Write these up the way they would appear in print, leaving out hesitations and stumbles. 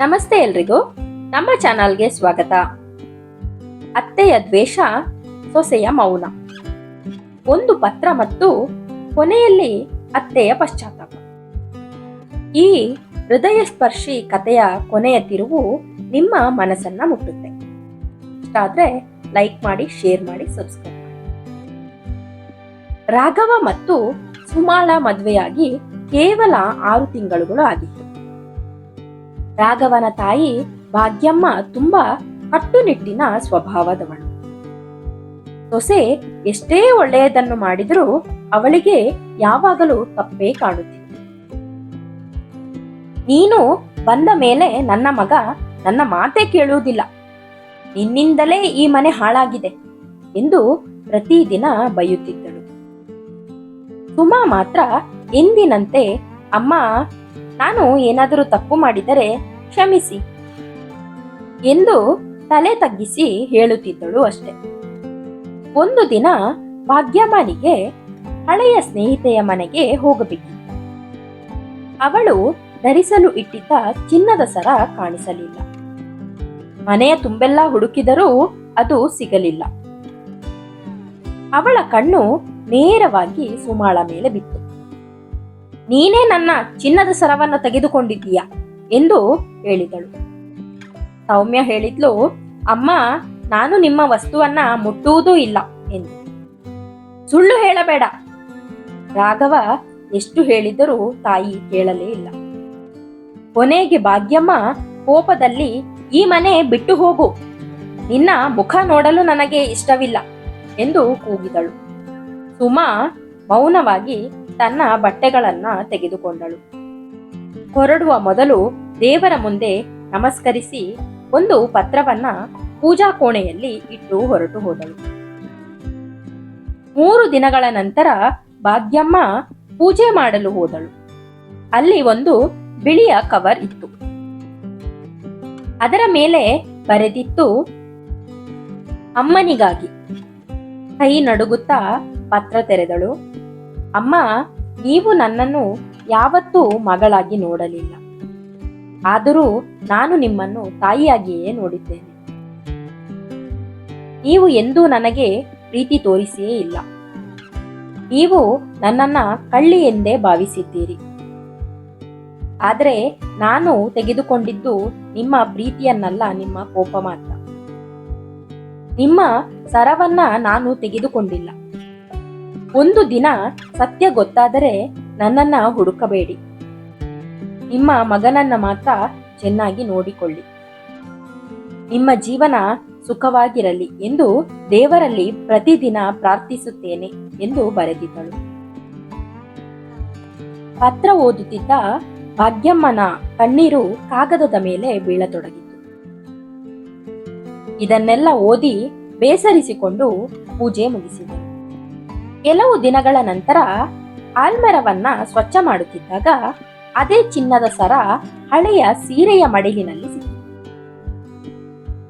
ನಮಸ್ತೆ ಎಲ್ರಿಗೂ, ನಮ್ಮ ಚಾನಲ್ಗೆ ಸ್ವಾಗತ. ಅತ್ತೆಯ ದ್ವೇಷ, ಸೊಸೆಯ ಮೌನ, ಒಂದು ಪತ್ರ ಮತ್ತು ಕೊನೆಯಲ್ಲಿ ಅತ್ತೆಯ ಪಶ್ಚಾತ್ತಾಪ. ಈ ಹೃದಯ ಸ್ಪರ್ಶಿ ಕಥೆಯ ಕೊನೆಯ ತಿರುವು ನಿಮ್ಮ ಮನಸ್ಸನ್ನ ಮುಟ್ಟುತ್ತೆ. ಇಷ್ಟ ಆದ್ರೆ ಲೈಕ್ ಮಾಡಿ, ಶೇರ್ ಮಾಡಿ, ಸಬ್ಸ್ಕ್ರೈಬ್ ಮಾಡಿ. ರಾಘವ ಮತ್ತು ಸುಮಾಳ ಮದುವೆಯಾಗಿ ಕೇವಲ 6 ತಿಂಗಳುಗಳು ಆಗಿತ್ತು. ರಾಘವನ ತಾಯಿ ಭಾಗ್ಯಮ್ಮ ತುಂಬಾ ಕಟ್ಟುನಿಟ್ಟಿನ ಸ್ವಭಾವದವಳು. ಸೊಸೆ ಎಷ್ಟೇ ಒಳ್ಳೆಯದನ್ನು ಮಾಡಿದರೂ ಅವಳಿಗೆ ಯಾವಾಗಲೂ ತಪ್ಪೇ ಕಾಣುತ್ತಿತ್ತು. ನೀನು ಬಂದ ಮೇಲೆ ನನ್ನ ಮಗ ನನ್ನ ಮಾತೇ ಕೇಳುವುದಿಲ್ಲ, ನಿನ್ನಿಂದಲೇ ಈ ಮನೆ ಹಾಳಾಗಿದೆ ಎಂದು ಪ್ರತಿದಿನ ಬೈಯುತ್ತಿದ್ದಳು. ಸುಮಾ ಮಾತ್ರ ಎಂದಿನಂತೆ, ಅಮ್ಮ, ನಾನು ಏನಾದರೂ ತಪ್ಪು ಮಾಡಿದರೆ ಕ್ಷಮಿಸಿ ಎಂದು ತಲೆ ತಗ್ಗಿಸಿ ಹೇಳುತ್ತಿದ್ದಳು ಅಷ್ಟೆ. ಒಂದು ದಿನ ಭಾಗ್ಯಮ್ಮನಿಗೆ ಹಳೆಯ ಸ್ನೇಹಿತೆಯ ಮನೆಗೆ ಹೋಗಬೇಕಿತ್ತು. ಅವಳು ಧರಿಸಲು ಇಟ್ಟಿದ್ದ ಚಿನ್ನದ ಸರ ಕಾಣಿಸಲಿಲ್ಲ. ಮನೆಯ ತುಂಬೆಲ್ಲ ಹುಡುಕಿದರೂ ಅದು ಸಿಗಲಿಲ್ಲ. ಅವಳ ಕಣ್ಣು ನೇರವಾಗಿ ಸುಮಾಳ ಮೇಲೆ ಬಿತ್ತು. ನೀನೇ ನನ್ನ ಚಿನ್ನದ ಸರವನ್ನು ತೆಗೆದುಕೊಂಡಿದ್ದೀಯಾ ಎಂದು ಹೇಳಿದಳು. ಸೌಮ್ಯ ಹೇಳಿದ್ಲು, ಅಮ್ಮ, ನಾನು ನಿಮ್ಮ ವಸ್ತುವನ್ನ ಮುಟ್ಟುವುದೂ ಇಲ್ಲ ಎಂದು. ಸುಳ್ಳು ಹೇಳಬೇಡ. ರಾಘವ ಎಷ್ಟು ಹೇಳಿದರೂ ತಾಯಿ ಕೇಳಲೇ ಇಲ್ಲ. ಕೊನೆಗೆ ಭಾಗ್ಯಮ್ಮ ಕೋಪದಲ್ಲಿ, ಈ ಮನೆ ಬಿಟ್ಟು ಹೋಗು, ನಿನ್ನ ಮುಖ ನೋಡಲು ನನಗೆ ಇಷ್ಟವಿಲ್ಲ ಎಂದು ಕೂಗಿದಳು. ಸುಮಾ ಮೌನವಾಗಿ ತನ್ನ ಬಟ್ಟೆಗಳನ್ನ ತೆಗೆದುಕೊಂಡಳು. ಹೊರಡುವ ಮೊದಲು ದೇವರ ಮುಂದೆ ನಮಸ್ಕರಿಸಿ ಒಂದು ಪತ್ರವನ್ನ ಪೂಜಾ ಕೋಣೆಯಲ್ಲಿ ಇಟ್ಟು ಹೊರಟು ಹೋದಳು. 3 ದಿನಗಳ ನಂತರ ಭಾಗ್ಯಮ್ಮ ಪೂಜೆ ಮಾಡಲು ಹೋದಳು. ಅಲ್ಲಿ ಒಂದು ಬಿಳಿಯ ಕವರ್ ಇತ್ತು. ಅದರ ಮೇಲೆ ಬರೆದಿತ್ತು, ಅಮ್ಮನಿಗಾಗಿ. ಕೈ ನಡುಗುತ್ತಾ ಪತ್ರ ತೆರೆದಳು. ಅಮ್ಮ, ನೀವು ನನ್ನನ್ನು ಯಾವತ್ತೂ ಮಗಳಾಗಿ ನೋಡಲಿಲ್ಲ, ಆದರೂ ನಾನು ನಿಮ್ಮನ್ನು ತಾಯಿಯಾಗಿಯೇ ನೋಡಿದ್ದೇನೆ. ನೀವು ಎಂದೂ ನನಗೆ ಪ್ರೀತಿ ತೋರಿಸಿಯೇ ಇಲ್ಲ. ನೀವು ನನ್ನನ್ನ ಕಳ್ಳಿ ಎಂದೇ ಭಾವಿಸಿದ್ದೀರಿ. ಆದರೆ ನಾನು ತೆಗೆದುಕೊಂಡಿದ್ದು ನಿಮ್ಮ ಪ್ರೀತಿಯನ್ನಲ್ಲ, ನಿಮ್ಮ ಕೋಪ ಮಾತ್ರ. ನಿಮ್ಮ ಸರವನ್ನ ನಾನು ತೆಗೆದುಕೊಂಡಿಲ್ಲ. ಒಂದು ದಿನ ಸತ್ಯ ಗೊತ್ತಾದರೆ ನನ್ನನ್ನ ಹುಡುಕಬೇಡಿ. ನಿಮ್ಮ ಮಗನನ್ನ ಮಾತ್ರ ಚೆನ್ನಾಗಿ ನೋಡಿಕೊಳ್ಳಿ. ನಿಮ್ಮ ಜೀವನ ಸುಖವಾಗಿರಲಿ ಎಂದು ದೇವರಲ್ಲಿ ಪ್ರತಿದಿನ ಪ್ರಾರ್ಥಿಸುತ್ತೇನೆ ಎಂದು ಬರೆದಿದ್ದಳು. ಪತ್ರ ಓದುತ್ತಿದ್ದ ಭಾಗ್ಯಮ್ಮನ ಕಣ್ಣೀರು ಕಾಗದದ ಮೇಲೆ ಬೀಳತೊಡಗಿತು. ಇದನ್ನೆಲ್ಲ ಓದಿ ಬೇಸರಿಸಿಕೊಂಡು ಪೂಜೆ ಮುಗಿಸಿದರು. ಕೆಲವು ದಿನಗಳ ನಂತರ ಆಲ್ಮರವನ್ನ ಸ್ವಚ್ಛ ಮಾಡುತ್ತಿದ್ದಾಗ ಅದೇ ಚಿನ್ನದ ಸರ ಹಳೆಯ ಸೀರೆಯ ಮಡಿಲಿನಲ್ಲಿ ಸಿಕ್ಕಿತು.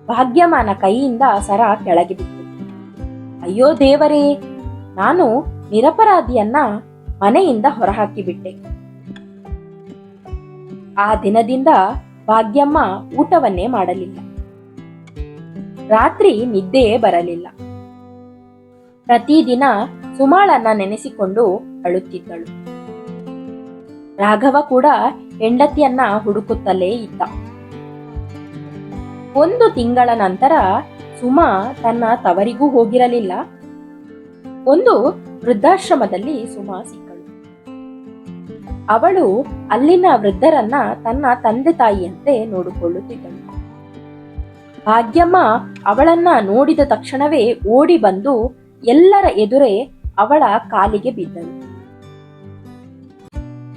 ಭಾಗ್ಯಮ್ಮನ ಕೈಯಿಂದ ಸರ ಕೆಳಗೆ ಬಿತ್ತು. ಅಯ್ಯೋ ದೇವರೇ, ನಾನು ನಿರಪರಾಧಿಯನ್ನ ಮನೆಯಿಂದ ಹೊರಹಾಕಿಬಿಟ್ಟೆ. ಆ ದಿನದಿಂದ ಭಾಗ್ಯಮ್ಮ ಊಟವನ್ನೇ ಮಾಡಲಿಲ್ಲ. ರಾತ್ರಿ ನಿದ್ದೆಯೇ ಬರಲಿಲ್ಲ. ಪ್ರತಿದಿನ ಸುಮಾಳನ್ನ ನೆನೆಸಿಕೊಂಡು ಅಳುತ್ತಿದ್ದಳು. ರಾಘವ ಕೂಡ ಹೆಂಡತಿಯನ್ನ ಹುಡುಕುತ್ತಲೇ ಇದ್ದ. 1 ತಿಂಗಳ ನಂತರ ಸುಮಾ ತನ್ನ ತವರಿಗೂ ಹೋಗಿರಲಿಲ್ಲ. ಒಂದು ವೃದ್ಧಾಶ್ರಮದಲ್ಲಿ ಸುಮಾ ಸಿಕ್ಕಳು. ಅವಳು ಅಲ್ಲಿನ ವೃದ್ಧರನ್ನ ತನ್ನ ತಂದೆ ತಾಯಿಯಂತೆ ನೋಡಿಕೊಳ್ಳುತ್ತಿದ್ದಳು. ಭಾಗ್ಯಮ್ಮ ಅವಳನ್ನ ನೋಡಿದ ತಕ್ಷಣವೇ ಓಡಿ ಬಂದು ಎಲ್ಲರ ಎದುರೇ ಅವಳ ಕಾಲಿಗೆ ಬಿದ್ದಳು.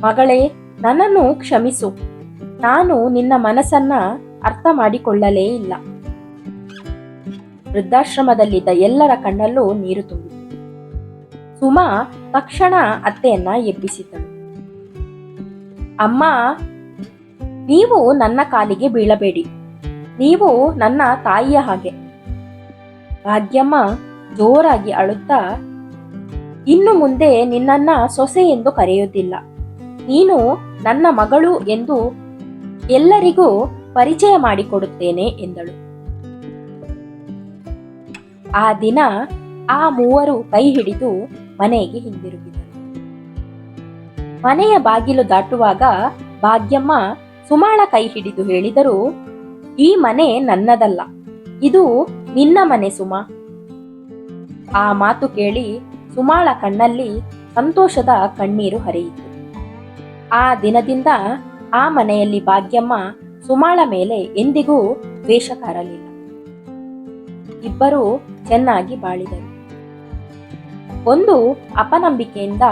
ಮಗಳೇ, ನನ್ನನ್ನು ಕ್ಷಮಿಸು. ನಾನು ನಿನ್ನ ಮನಸ್ಸನ್ನ ಅರ್ಥ ಮಾಡಿಕೊಳ್ಳಲೇ ಇಲ್ಲ. ವೃದ್ಧಾಶ್ರಮದಲ್ಲಿದ್ದ ಎಲ್ಲರ ಕಣ್ಣಲ್ಲೂ ನೀರು ತುಂಬಿತು. ಸುಮಾ ತಕ್ಷಣ ಅತ್ತೆಯನ್ನ ಎಬ್ಬಿಸಿದಳು. ಅಮ್ಮ, ನೀವು ನನ್ನ ಕಾಲಿಗೆ ಬೀಳಬೇಡಿ. ನೀವು ನನ್ನ ತಾಯಿಯ ಹಾಗೆ. ಭಾಗ್ಯಮ್ಮ ಜೋರಾಗಿ ಅಳುತ್ತಾ, ಇನ್ನು ಮುಂದೆ ನಿನ್ನನ್ನ ಸೊಸೆ ಎಂದು ಕರೆಯುವುದಿಲ್ಲ, ನೀನು ನನ್ನ ಮಗಳು ಎಂದು ಎಲ್ಲರಿಗೂ ಪರಿಚಯ ಮಾಡಿಕೊಡುತ್ತೇನೆ ಎಂದಳು. ಆ ದಿನ ಆ ಮೂವರು ಕೈ ಹಿಡಿದು ಮನೆಗೆ ಹಿಂದಿರುಗಿದರು. ಮನೆಯ ಬಾಗಿಲು ದಾಟುವಾಗ ಭಾಗ್ಯಮ್ಮ ಸುಮಾಳ ಕೈ ಹಿಡಿದು ಹೇಳಿದರು, ಈ ಮನೆ ನನ್ನದಲ್ಲ, ಇದು ನಿನ್ನ ಮನೆ ಸುಮ. ಆ ಮಾತು ಕೇಳಿ ಸುಮಾಳ ಕಣ್ಣಲ್ಲಿ ಸಂತೋಷದ ಕಣ್ಣೀರು ಹರಿಯಿತು. ಆ ದಿನದಿಂದ ಆ ಮನೆಯಲ್ಲಿ ಭಾಗ್ಯಮ್ಮ ಸುಮಾಳ ಮೇಲೆ ಎಂದಿಗೂ ದ್ವೇಷ ಕಾರಲಿಲ್ಲ. ಇಬ್ಬರು ಚೆನ್ನಾಗಿ ಬಾಳಿದರು. ಒಂದು ಅಪನಂಬಿಕೆಯಿಂದ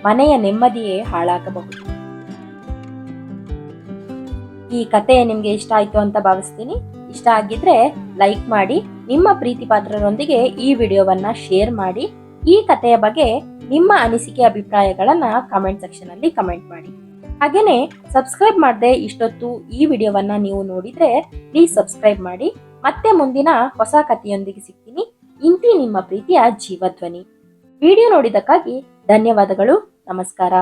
ಮನೆಯ ನೆಮ್ಮದಿಯೇ ಹಾಳಾಗಬಹುದು. ಈ ಕತೆ ನಿಮ್ಗೆ ಇಷ್ಟ ಆಯ್ತು ಅಂತ ಭಾವಿಸ್ತೀನಿ. ಇಷ್ಟ ಆಗಿದ್ರೆ ಲೈಕ್ ಮಾಡಿ, ನಿಮ್ಮ ಪ್ರೀತಿ ಪಾತ್ರರೊಂದಿಗೆ ಈ ವಿಡಿಯೋವನ್ನ ಶೇರ್ ಮಾಡಿ. ಈ ಕಥೆಯ ಬಗ್ಗೆ ನಿಮ್ಮ ಅನಿಸಿಕೆ ಅಭಿಪ್ರಾಯಗಳನ್ನ ಕಮೆಂಟ್ ಸೆಕ್ಷನ್ ಅಲ್ಲಿ ಕಮೆಂಟ್ ಮಾಡಿ. ಹಾಗೇನೆ ಸಬ್ಸ್ಕ್ರೈಬ್ ಮಾಡದೆ ಇಷ್ಟೊತ್ತು ಈ ವಿಡಿಯೋವನ್ನ ನೀವು ನೋಡಿದ್ರೆ ಪ್ಲೀಸ್ ಸಬ್ಸ್ಕ್ರೈಬ್ ಮಾಡಿ. ಮತ್ತೆ ಮುಂದಿನ ಹೊಸ ಕಥೆಯೊಂದಿಗೆ ಸಿಗ್ತೀನಿ. ಇಂತಿ ನಿಮ್ಮ ಪ್ರೀತಿಯ ಜೀವಧ್ವನಿ. ವಿಡಿಯೋ ನೋಡಿದಕ್ಕಾಗಿ ಧನ್ಯವಾದಗಳು. ನಮಸ್ಕಾರ.